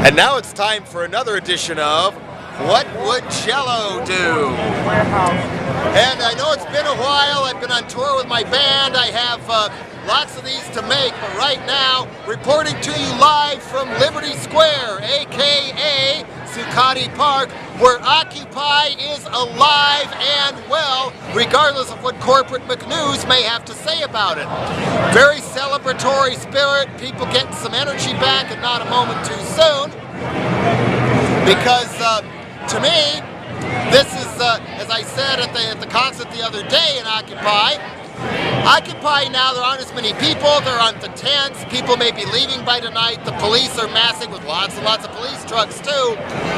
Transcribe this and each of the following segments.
And now it's time for another edition of What Would Jello Do? And I know it's been a while. I've been on tour with my band. I have lots of these to make, but right now, reporting to you live from Liberty Square, aka Zucotti Park, where Occupy is alive and well, regardless of what corporate McNews may have to say about it. Very celebratory spirit, people getting some energy back and not a moment too soon. Because to me, this is, as I said at the concert the other day in Occupy now, there aren't as many people, there aren't the tents, people may be leaving by tonight, the police are massing with lots and lots of police trucks too.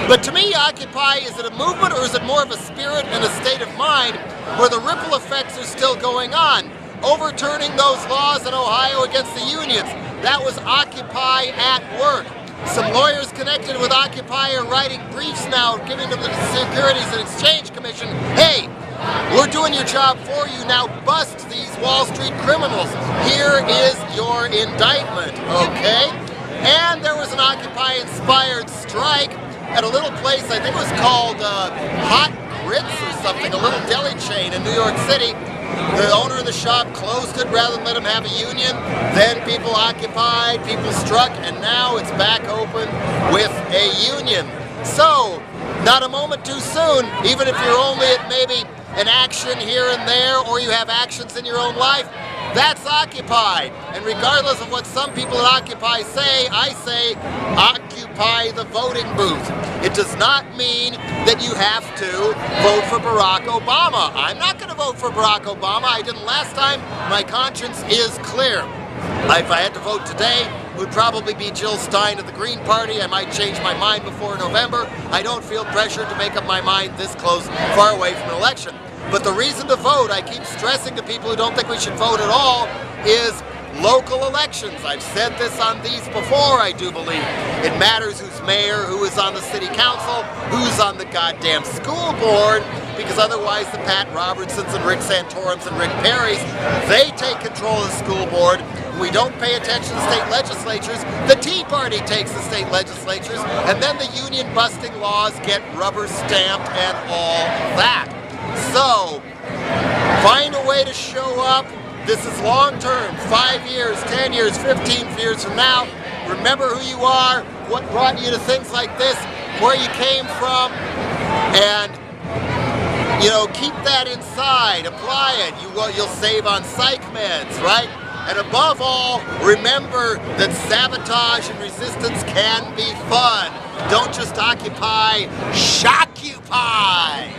But to me, Occupy, is it a movement or is it more of a spirit and a state of mind where the ripple effects are still going on? Overturning those laws in Ohio against the unions, that was Occupy at work. Some lawyers connected with Occupy are writing briefs now, giving them the Securities and Exchange Commission, hey, we're doing your job for you, now bust these Wall Street criminals. Here is your indictment, okay? And there was an Occupy-inspired strike at a little place, I think it was called Hot Grits or something, a little deli chain in New York City. The owner of the shop closed it rather than let him have a union. Then people occupied, people struck, and now it's back open with a union. So, not a moment too soon, even if you're only at maybe an action here and there, or you have actions in your own life, that's Occupy. And regardless of what some people at Occupy say, I say, occupy the voting booth. It does not mean that you have to vote for Barack Obama. I'm not going to vote for Barack Obama. I didn't last time. My conscience is clear. If I had to vote today, it would probably be Jill Stein of the Green Party. I might change my mind before November. I don't feel pressured to make up my mind this close, far away from an election. But the reason to vote, I keep stressing to people who don't think we should vote at all, is local elections. I've said this on these before, I do believe. It matters who's mayor, who is on the city council, who's on the goddamn school board, because otherwise the Pat Robertsons and Rick Santorums and Rick Perrys, they take control of the school board. We don't pay attention to state legislatures. The Tea Party takes the state legislatures, and then the union-busting laws get rubber stamped and all that. So, find a way to show up. This is long-term, 5 years, 10 years, 15 years from now. Remember who you are, what brought you to things like this, where you came from, and keep that inside, apply it. You'll save on psych meds, right? And above all, remember that sabotage and resistance can be fun. Don't just occupy, shockupy!